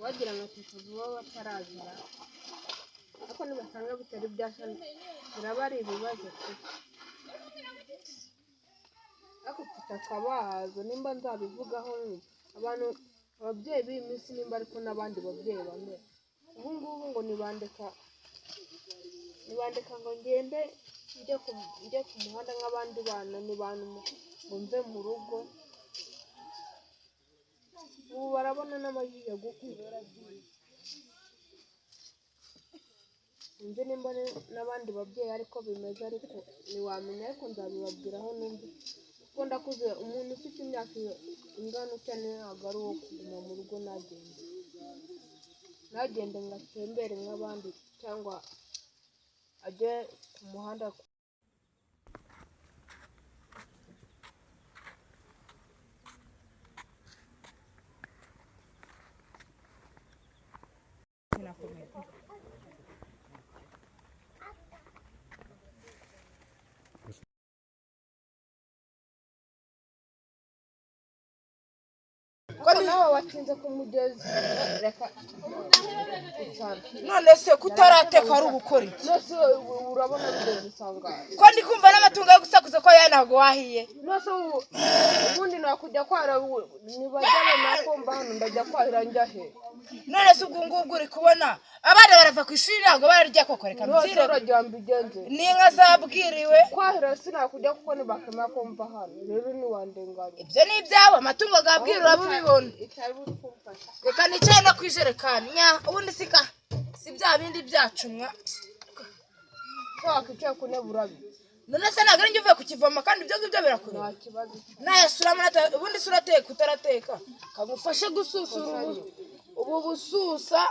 wagira ngo tuvuba batarazara ariko nibasanga bitari byasha biraba ari ibibazo ariko tutakabazo nimba nzabivugaho abantu ababyeyi b'iminsi nimba ariko n'abandi babyeyi bamwe ubu ngubu ngo nibandeka ngo ngende njye ku muhanda nk'abandi bana ni bantu ngo mve mu rugo ubu barabona n'amajiya gukura nzi nimba n'abandi babyeyi ariko bimeze ariko ntiwamenya ariko nzabibabwiraho numva kuko ndakuze umuntu ufite imyaka ingana ukeneye ntabwo ari uwo kuguma mu rugo nagende ngatembere nk'abandi cyangwa ajye ku muhanda nawe watinze ku mugezi reka none se kutarateka ari ubukori nose urabona bigeze usanga ko ndi kumva n'amatungo yo gusakuza ko yanago wahiye nose ubundi nakujya kwara nibajyana nakomba hano ndajya kwahira njya he none se ubwo ngubwo uri kubona abana barava ku ishuri ntabwo bararya koko reka mbyire urajya mbigenze n'inka zabwiriwe kwahira sinakujya kuko nibakama komva hano rero niwandenganya ibyo ni ibyabo amatungo agabwira urabibona reka nicaye no kwijerekani ubundi si bya bindi byacumwa wakicaye ku ntebe urabi none se ntabwo ari njye uvuye kukivoma kandi ibyo ngibyo birakure nta kibazo nayasuramo ubundi se urateka utarateka kagufashe gususura ubu bususa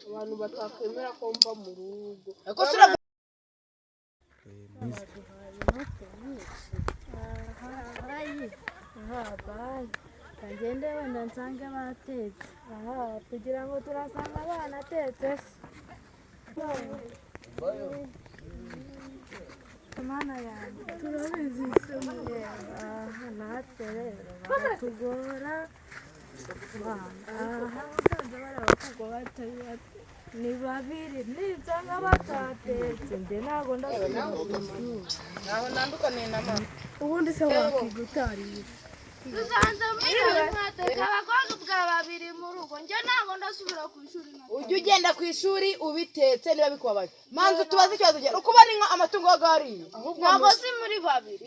abantu batakwemera ko mva mu rugo ariko sura kagende wenda nsange batetse kugira ngo turasanga abana atetse mana yanjye turabizi natwe rero baratugora ni babiri nisanga batatetse njye ntabwo ntaho ntandukaniye na mama ubundi se wakwiga utarira dusanze muri mwateka abakobwa bwa babiri mu rugo njye ntabwo ndasubira ku ishuri ujye ugenda ku ishuri ubitetse niba bikubabaje manzi tubaze ikibazo cyawe uko ubona inka amatungo y'agahariye ntabwo si muri babiri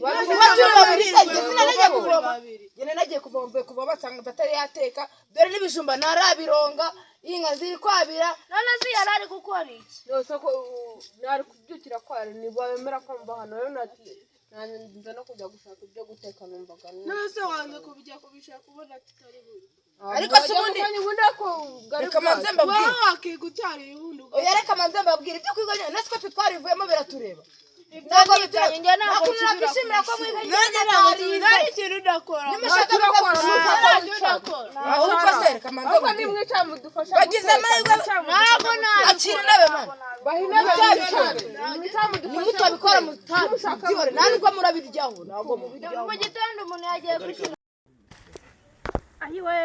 nagiye kuvoma basanga atari yateka dore n'ibijumba ntarabironga inka ziri kwabira none se yari ari gukora iki yose ko nari kubyukira kwara ntibemera ko mva hano rero nza no kujya gushaka ibyo guteka numvaga none se wanze kubijya kubishaka ubona tutari buri ariko se ubundi reka manze mbabwire wowe wakiga utariye ubundi oya reka manze mbabwire ibyo kwiga nyine natwe twe twarivuyemo biratureba ntabwo bitanye njye ntabwo nshimira ko mwiga nari ikintu udakora nimushaka gukora ahubwo se reka manze mbabwire bagize amahirwe ntabwo akira intebe mana bahina nimutabikora mutabikora ntabwo murabiryaho ntabwo mubiryaho mu gitondo umuntu yagiye gushira ayiwe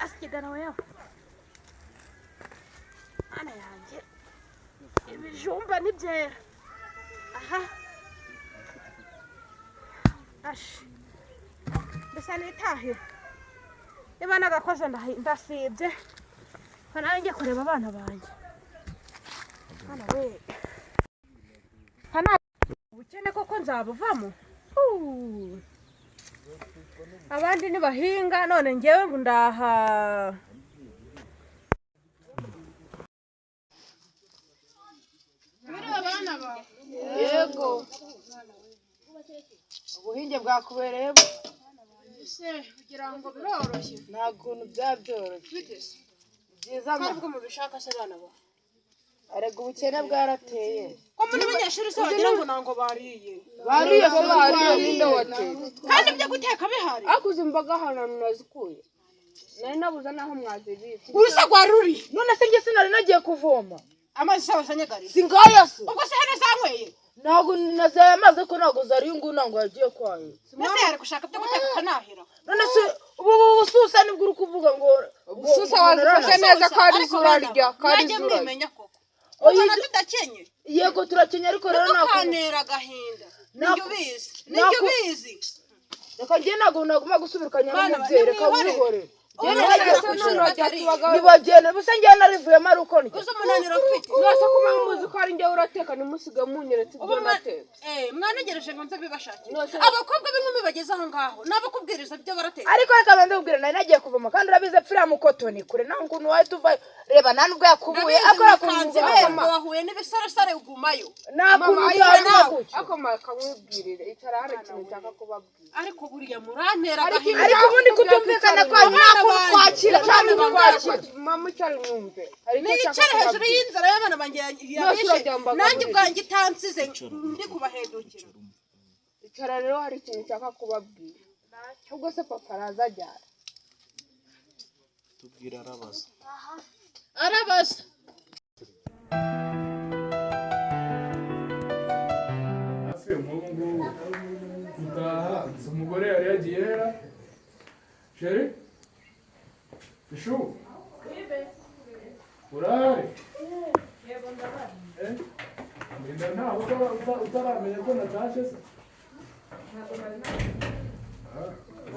asikigana wewe ana yanjye ibijumba n'ibyera aha ashi mbese nitahira niba nagakoze ndasibye nawe njye kureba abana banjye hano we ubukene koko nzabuvamo abandi nibahinga none ngewe ngo ndaha yego ubuhinge bwakubereye se kugira ngo biroroshye nta kuntu byabyoroshye byiza ntabwo mubishaka se abana ba arega ubukene bwarateye ko muri abanyeshuri se wagira ngo ntango bariye bariye ko bariye ninde wateye kandi ibyo guteka bihari akuze imboga hano nazikuye nari nabuze naho mwazibitse urusaga ruri none se njye sinari nagiye kuvoma amazi sawa sanyagari singaya se ubwo se hano zanyweye ntabwo nazaye amazi ko ntabwo zari ingu ntabwo yagiye kwayo mbese yari gushaka byo guteka akanahira none se ubu ubususa nibwo uri kuvuga ngo ubususa wazifashe neza ko ari izura rya kandi izura mwimenya koko ubona tudakenye yego turakenye ariko rero nakantera agahinda nibyo bizi reka njye nagomba gusubirukanya n'umubyeyi reka wihore nibagene busa njye narivuyemo ari uko uzi umunaniro mfite mwese kuba muzi ko ari njye urateka nimusiga munyeretse ibyo nateka mwanagereje ngo nze bibashakire abakobwa b'inkumi bageze aho ngaho nabakubwiriza ibyo barateka ariko reka banze kubwira nari nagiye kuvoma kandi urabize pfira mukotoni kure naho ukuntu wahita uvayo reba nta nubwo yakubuye akora kunze wahuye n'ibisarasare ugumayo akoma kamubwirire icara hari ikintu nshaka kubabwira ariko buriya murantera agahinda ariko ubundi kutumvikana kwa kwakira cyane kwakira mama cyari mwumve nicare hejuru y'inzara y'abana banjye yabishe nanjye ubwanjye itansize ndi kubahedukira icara rero hari ikintu nshaka kubabwira ubwo se papa araza ajyana tubwira arabaza hafi nk'ubu ngubu gutaha umugore yari yagiye hera sheri ishu urahari ndinda ntawe utaramenya ko natashe se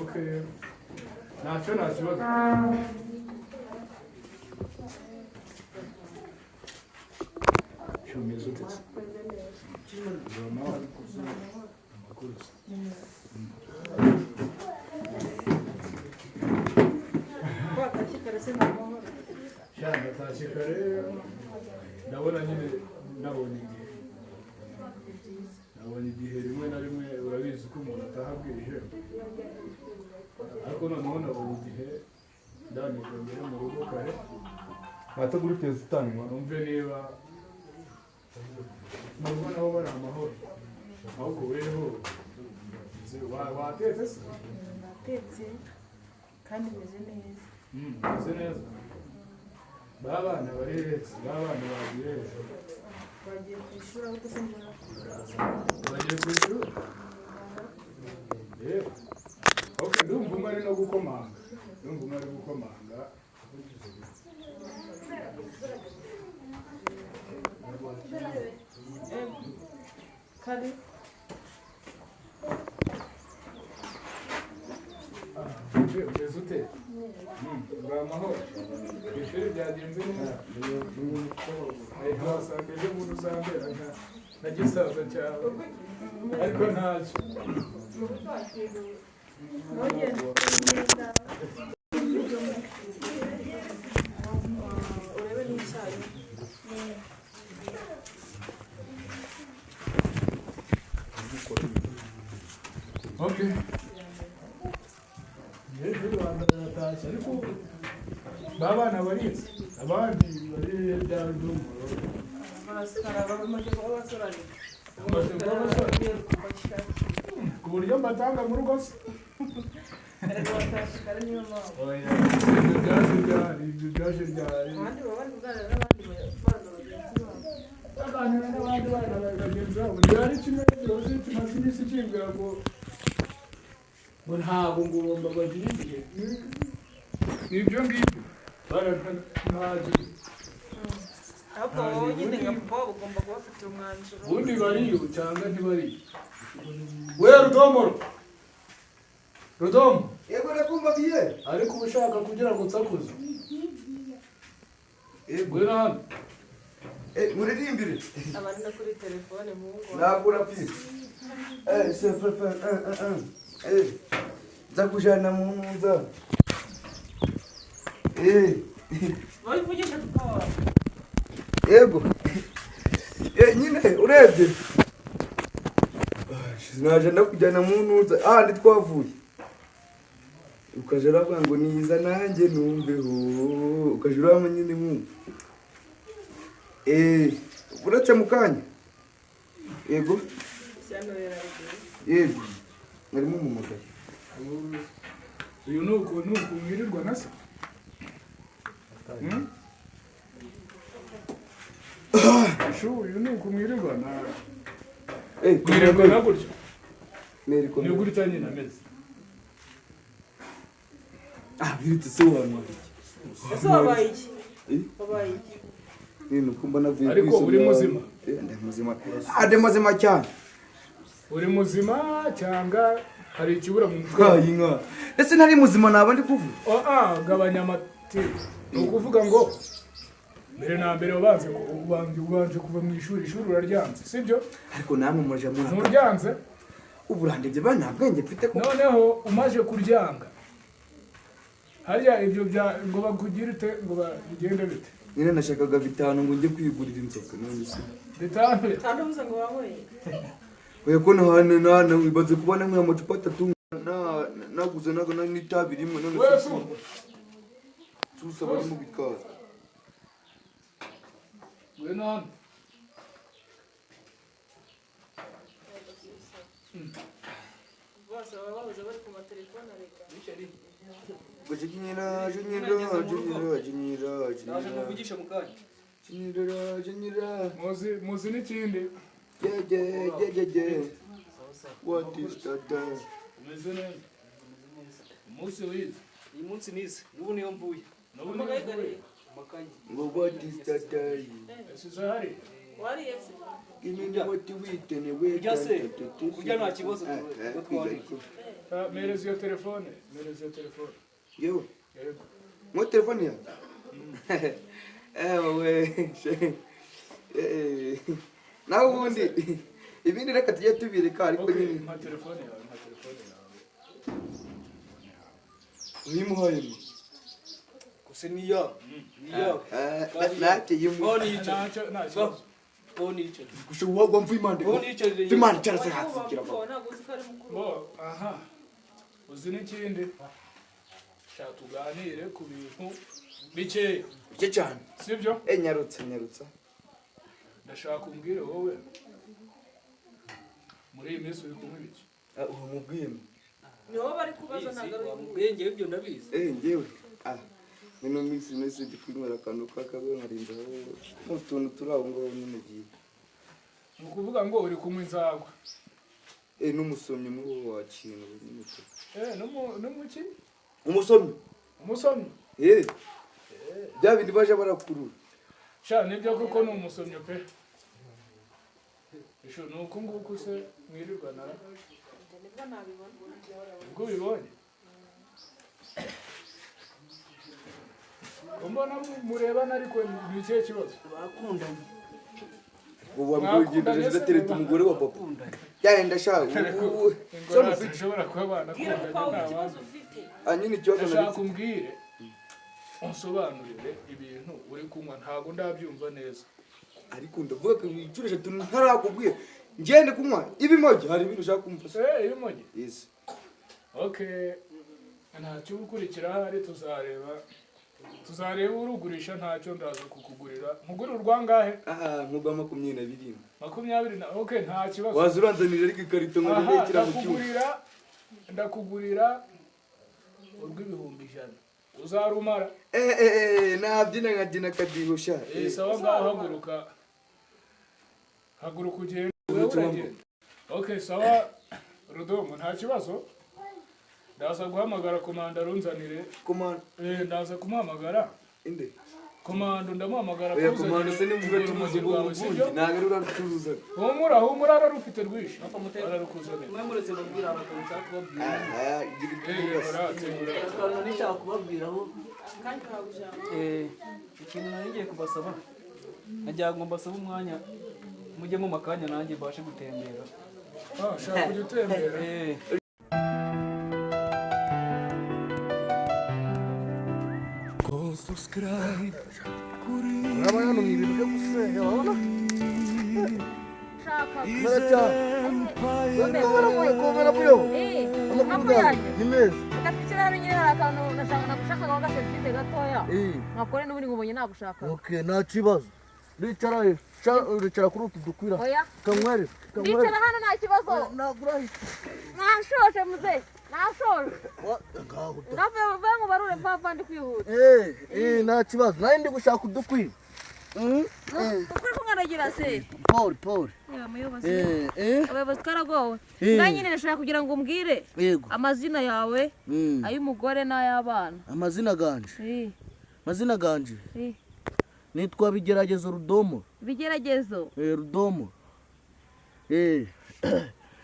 okay ntacyo nta kibazo shumeze ute se natashye kare ndabona nyine nabonye igihe rimwe na rimwe urabizi ko umuntu ataha bwije ariko noneho nabonye igihe ndanije mbere mu rugo kare watagura uteza utanwa numve niba nubwo nabo bari amahoro ahubwo weho watetse se natetse kandi meze neza meze neza babana bari heza babana bagiye hejuru bagiye ku ishuri ahubwo se mbona bagiye ku ishuri okay ndumva umwe ari no gukomanga kare ugeze ute uri amahoro ishuri ryagenze neza wasanga ejo muntu uzambera nka gisaza cyawe ariko ntacyo urebe n'icyayi okay hejuru baratashye ariko babana barize abandi bari bya ndumuro barasikara bamaze kuba basoranye ku buryo mbatanga mu rugo se ibyo byaje ryari abandi baba bari kuganira n'abandi bana aganira n'abandi bana bagenzi babo ryari kimwe rwose tumaze iminsi kimbwira ngo ntabwo ngomba bagira igihe n'ibyo ngibyo barahagira ahubwo wowe nyine nka papa wabo ugomba kuba ufite umwanzuro ubundi bariyo cyangwa ntibariyo we rudomo yego ndakumva biye ariko uba ushaka kugira ngo nsakuze ngwino hano muririmbire abandi no kuri telefone mu ngo ntabwo urapfira nza kujana mu ntuza babivugisha papa wawe yego nyine urebye naje ndakujyana mu ntuza ahandi twavuye ukaje uravuga ngo niza nanjye numveho ukaje urama nyine mwumva uretse mu kanya yego yego narimo umumagaye uyu ni ukuntu mwirirwa na se uyu ni uku mwirirwa na mwirirwa na gutyo ni gutya nyine ameze birutse se wanwa ese wabaye iki Eh? wabaye iki ibintu kumba navuye Ariko uri muzima? Ndi muzima cyane uri muzima cyangwa hari ikibura mu mutwe? inka ese ntari muzima naba ndi kuvuga gabanya amatiku ni ukuvuga ngo mbere na mbere ubanje kuva mu ishuri uraryanze sibyo? ariko namwe muraje nturyanze uburandebye ba nta bwenge mfite ko noneho umaje kuryanga harya ibyo ngo bakugire ute ngo bigende bite? nyine nashakaga bitanu ngo njye kwigurira inzoga none se bitanu utandabuze ngo wanyweye oya ko nahana wibaze kubona nk'aya macupa 3 naguze n'itabi rimwe none se susa bari mu bikaza hano bose baba babuze bari ku matelefone areka muzi n'ikindi What is that? umeze neza umunsi wize iyi munsi nize n'ubu niyo mvuye n'ubu niyo makanya What is that? ese zahari wariye se kurya se kurya nta kibazo ngo twari mereza iyo telefone Yo, yego mo telefone ya? Nawe ubundi ibindi reka tujye tubireka ariko nyine nka telefone yawe uyimuhaye gusa niya nate yimu bone yicaye ntacyo nta kibazo bone yicaye kushuwa gwa mfimande bone yicaye Imana cyarase hasi kira ntabwo uzi ko ari mukuru bo aha uzi n'ikindi shaka tuganire ku bintu bikeya cye cyane sibyo? nyarutsa ndashaka umbwire wowe muri iyi minsi uri kunywa ibiki? umubwiye ni wowe bari kubaza ntabwo ari ubwenge ibyo ndabizi ngewe mino minsi ndi kwinywera akantu k'akabe nkarinda mu tuntu turi aho ngaho nyine giye ni ukuvuga ngo uri kunywa inzagwa n'umusomyi n'uwo wakintu nyine n'umuki umusomyi bya bindi baje barakurura sha nibyo koko ni umusomyo pe isho ni uku nguku se mwirirwana ubwo ubibonye mbona murebana ariko ni ikihe kibazo? barakundanye ubu wabwogenda zidatereta umugore wa papa yenda sha ingorane zishobora kuba banakundanye ntawazi nyine ikibazo ndashaka umbwire unsobanurire ibintu uri kunywa ntabwo ndabyumva neza ariko ndavuga ko inshuro 3 ntarakubwiye ngende kunywa ibimogi hari ibintu ushaka kumfasha ibimogi yes okay ntacyo ukurikira hari tuzareba urugurisha ntacyo ndaza kukugurira nkugurira urwangahe nkugwa 20 20 okay nta kibazo waza uranzanira ariko ikarito ngo ndekira mu cyuma ndakugurira urw'ibihumbi 100 uzarumara nabyina nkadina kadihusha sawa ngaho haguruka ugende okay sawa Rudomo nta kibazo ndaza guhamagara komanda runzanire komanda ndaza kumuhamagara inde komando ndamuhamagara komanda se nimvuga tumuzi rwawe sibyo ntabwo urarutuza humura ararufite rwishi ararukuzanira mwe muretse babwira abakunzi kubabwira nishaka kubabwiraho ikintu nari ngiye kubasaba nagira ngo mbasaba umwanya mujye mu makanya nanjye mbashe gutembera shaka kujya utembera uraba hano ni ibintu byo gusenya urabona komera buyo amakuru yanjye ni meza okay nta kibazo ricara kuri utu dukwira kamwere ndicara hano nta kibazo nashoshe muzehe nashoshe ngavuye ngo barure mpamvu ndi kwihuta nta kibazo nawe ndi gushaka udukwira ukuri kumwanagira se Paul muyobozi abayobozi twaragowe nga nyine nashaka kugira ngo umbwire Yego. amazina yawe ay'umugore n'ay'abana. Amazina ganje. Amazina ganje. Nitwa Bigeragezo Rudomo. Bigeragezo. Rudomo.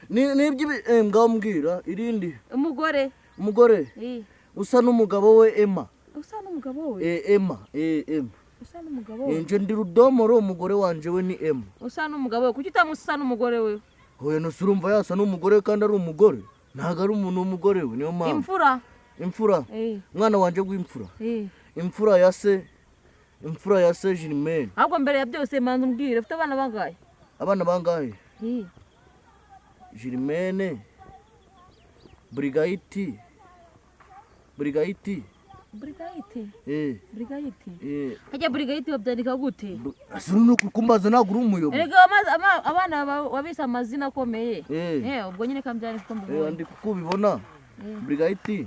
Nibyo ngaho mbwira irindi. Umugore. Usa n'umugabo we Emma. Usa n'umugabo we? Emma. Usa n'umugabo we? Nje ndi Rudomo ro umugore wanje we ni Emma. Usa n'umugabo we? Kuki utamusa n'umugore we? Hoya no surumva yasa n'umugore kandi ari umugore. Ntago ari umuntu w'umugore we niyo mpamvu. Imfura. Mwana wanje w'imfura. Imfura ya se Germaine. Ahubwo mbere ya byose manzi umbwire ufite abana bangahe? Abana bangahe? Germaine. Brigayiti. Brigayiti. Hajya Brigayiti babyandika gute? Asuru kumbaza naguru umuyobo. Erega abana wabisa amazina akomeye. Ubwo nyine kambyandika ko mbibona. Ndi kukubibona. Brigayiti.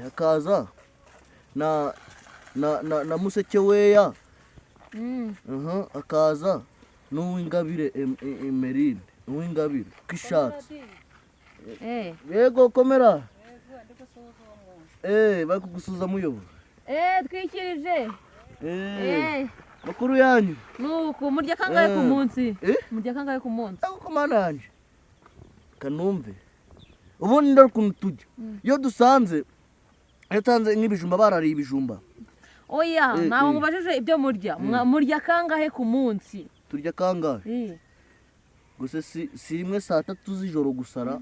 Akaza na museke weya. Akaza n'uwingabire Emerine. Uwingabire kishatse. Yego komera. Bakugusuza muyobo. Twikirije. Makuru yanyu. Nuko murya kangahe ku munsi? Murya kangahe ku munsi? Ako mananje. Kanumve. Ubundi ndari kuntu tujya. Iyo dusanze yatanze nk'ibijumba barari ibijumba. Oya, naho ngubajije ibyo murya. Murya kangahe ku munsi? Turya kangahe? Gusa si rimwe saa 3 z'ijoro gusara.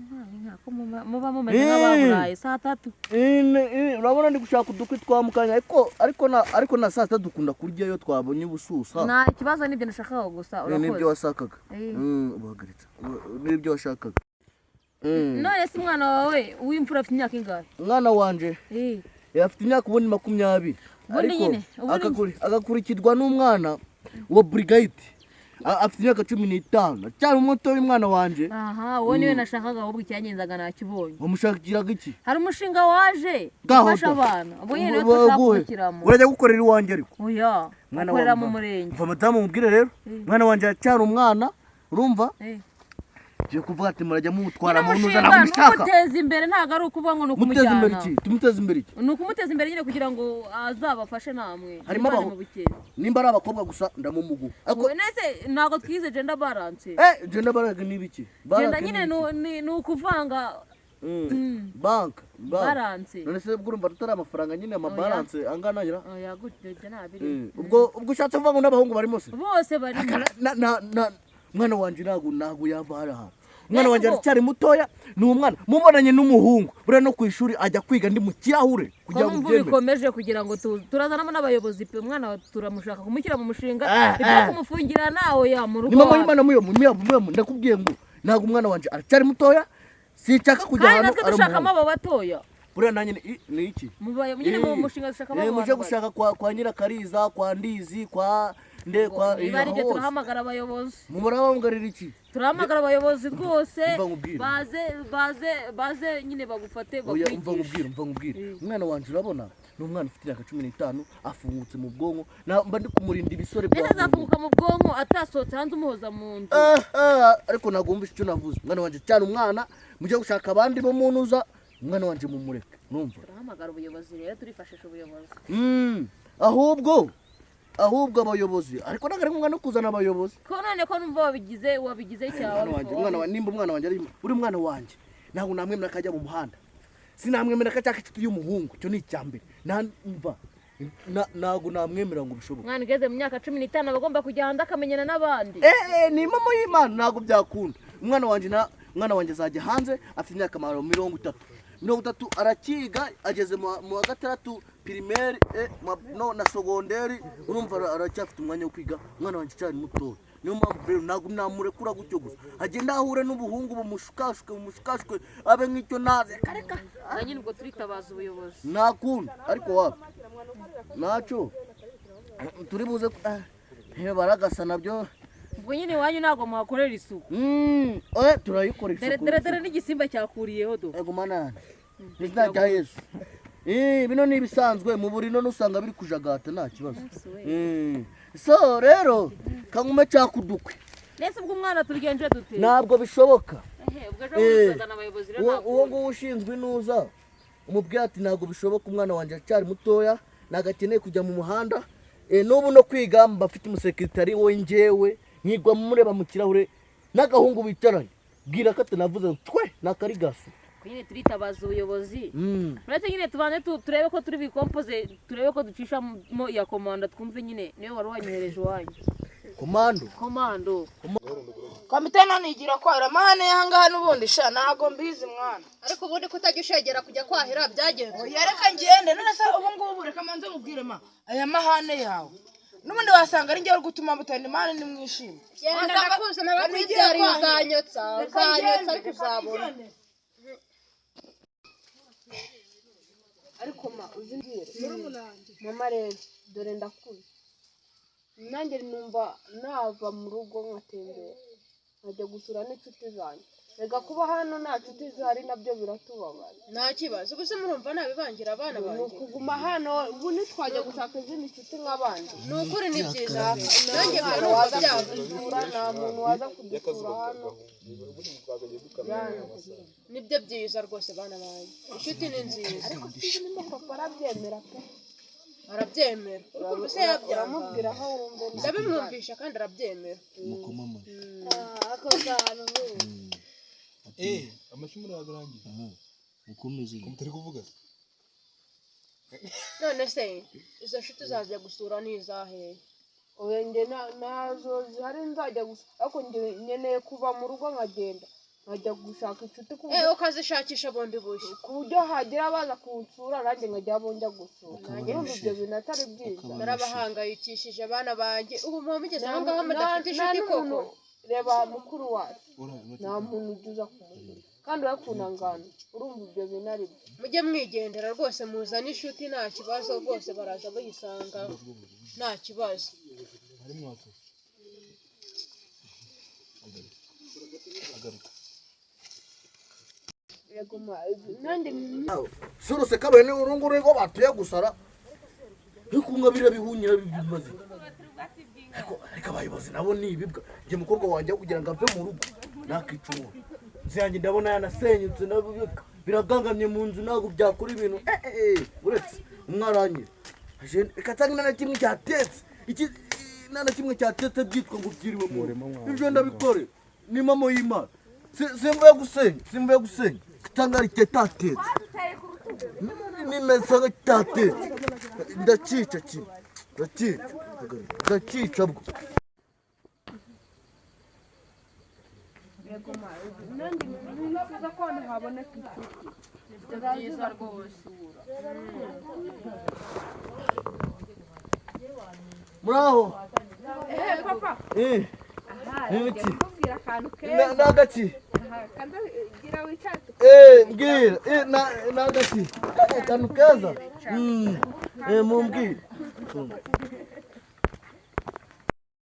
Muba mumeze nk'ababuraye saa 3. Urabona ndi gushaka udukwi twamukanya ariko na saa 3 dukunda kurya iyo twabonye ubususa. Nta kibazo nibyo nashakaga gusa urakoze. Nibyo washakaga. Ubahagaritse. Nibyo washakaga. None si mwana wawe w'imfura afite imyaka ingahe? Mwana wanje. Afite imyaka ubundi 20. Ariko agakurikirwa n'umwana wa Brigayiti. Afite imyaka 15. Cyari umuto w'umwana wanje. Wowe niwe nashakaga ahubwo icyanyenzaga nakibonye. Umushakiraga iki? Hari umushinga waje gufasha abana. Ubwo nyine tuzakukiramo. Urajya gukorera iwanjye ariko. Oya. Ukorera mu murenge. Mva madamu mubwire rero. Mwana wanje cyari umwana. Urumva? Je kuvuga ati murajya mumutwara mu ntuza nakumishaka. Muteza imbere ntago ari ukuvuga ngo nukumujyana. Muteza imbere iki? Tumuteza imbere iki? Nukumuteza imbere nyine kugira ngo azabafashe namwe. Harimo abaho. Nimba ari abakobwa gusa ndamumugu. Ako nese nago twize gender balance. Gender balance ni biki? Gender nyine ni ukuvanga balance. None se bwurumva tutari amafaranga nyine ama balance angana yira. Oya gutyo nabiri. Ubwo ushatse kuvuga ngo n'abahungu barimo se? Bose bari. Mwana wanje nago yavara ha. Mwana wanje cyari mutoya ni umwana mubonanye n'umuhungu bure no kwishuri ajya kwiga ndi mu kirahure kugira ngo bikomeje kugira ngo turazanamo n'abayobozi pe umwana turamushaka kumukira mu mushinga ibyo kumufungira nawe ya mu rugo. Ni mama y'Imana muyo ndakubwiye ngo nago umwana wanje aracyari mutoya sichaka kujya hano ari dushakamo abo batoya. Bure nanye ni iki? Mubaye nyine mu mushinga dushakamo abo. Muje gushaka kwa Nyirakariza kwa Ndizi kwa bari byo turahamagara abayobozi. Murabangarira iki? Turahamagara abayobozi rwose baze nyine bagufate bakwigisha. Umva ngubwira. Umwana wanje urabona ni umwana ufite imyaka 15 afungutse mu bwonko mba ndi kumurinda ibisore bwa. Neza afunguka mu bwonko atasohotse hanze umuhoza mu nzu. Ariko nagumva icyo navuze. Umwana wanje cyane umwana muje gushaka abandi bo munuza umwana wanje mumureke. Numva. Turahamagara ubuyobozi rero turifashisha ubuyobozi. Ahubwo abayobozi ariko nagari umwana kuzana abayobozi ko none ko numva wabigize cyawe nimba umwana wanje ari uri mwana wanje ntago namwemera kajya mu muhanda sinamwemera kajya kiti y'umuhungu cyo ni icyambere numva nago namwemera ngo bishoboka. Mwana ugeze mu myaka 15 bagomba kujya handa akamenyana n'abandi. Ni mama y'Imana nago byakunda. Umwana wanje zajya hanze afite imyaka 30 arakiga ageze mu wa gatandatu primaire na secondaire urumva aracyafite umwanya wo kwiga. Umwana wanje cyari muto niyo mpamvu rero nago namurekura gutyo gusa agenda ahure n'ubuhungu bumushukashwe abe nk'icyo naze kareka nyine ubwo turitabaza ubuyobozi nakunda ariko wapi naco turi buze baragasa nabyo ubwo nyine wanyu nago muhakorera isuku. Turayikora isuku dere n'igisimba cyakuriyeho do ego manana bizajya Yesu. Bino ni ibisanzwe mu burino nusanga biri kujagata nta kibazo. So rero kangume cyakudukwe ndetse ubwo umwana tubigenje dute ntabwo bishoboka ubwo ejo uzazana abayobozi rero ntabwo uwo nguwo ushinzwe inuza umubwira ati ntabwo bishoboka umwana wanjye acyari mutoya ntabwo akeneye kujya mu muhanda n'ubu no kwiga mbafite umusekirite we njyewe nkigwa mureba mu kirahure n'agahungu bicaranye bwira ko atanavuze twe nakarigasi nyine turitabaza ubuyobozi uretse nyine tubanze turebe ko turi bikompoze turebe ko ducishamo iya komanda twumve nyine niyo wari wanyohereje iwanyu komando komite nanigira kwahira mane ahangaha n'ubundi sha ntago mbizi mwana ariko ubundi kutajya ushegera kujya kwahira byagenze yareka ngende none se ubu ngubu reka manze mubwire ma aya mahane yawe n'ubundi wasanga ari njyewe uri gutuma mutandi mane nimwishime genda ndakuze nabakwitari uzanyotsa ariko uzabona ariko ma uzinjire mama rero dore ndakuze nanjye numva nava mu rugo nkatembera nkajya gusura n'inshuti zanjye reka kuba hano nta nshuti zihari nabyo biratubabaza nta kibazo gusa murumva nabibangira abana banjye ni ukuguma hano ubu ntitwajya gushaka izindi nshuti nk'abandi ni ukuri ni byiza nanjye nta waza kudusura nta muntu waza kudusura hano nibyo byiza rwose bana banjye inshuti ni nziza ariko sinzi papa arabyemera pe arabyemera urukundo se uramubwira aho wumve ndabimwumvisha kandi arabyemera amashyi muragarangiye mukomeze mutari kuvuga none se izo nshuti uzajya gusura ni izahe oya njye nazo zihari nzajya gusura ariko njye nkeneye kuva mu rugo nkagenda nkajya gushaka inshuti ukazishakisha bundi bushya ku buryo hagira abaza kunsura nanjye nkajya abo njya gusura nanjye ibyo bintu atari byiza narabahangayikishije abana banjye ubu muba mugeze aho ngaho mudafite inshuti koko reba mukuru wacu nta muntu ujya uza kumusura kandi urakunangana urumva ibyo bintu ari byo mujye mwigendera rwose muzane inshuti nta kibazo rwose baraza bayisanga nta kibazo suruse kabone urunguru ngo batuye gusara ntikunga birabihunyira bimaze ariko abayobozi nabo ni ibibwa njye mukobwa wanjye kugira ngo ave mu rugo nakica umuntu nzi yanjye ndabona yanasenyutse biragangamye mu nzu ntabwo byakora ibintu uretse umwaranye reka nsanga na kimwe cyatetse nta na kimwe cyatetse byitwa ngo byiriwe mu ibyo ndabikore ni mamo y'imana simvuye gusenya cyangwa ari cyetatetse nimesa cyatetse ndacica bwo nanjye nifuza ko hano haboneka inshuti ibyo byiza rwose muraho papa n'iki mbwira akantu keza n'agaki gira wicare mbwira n'agaki akantu keza mumbwire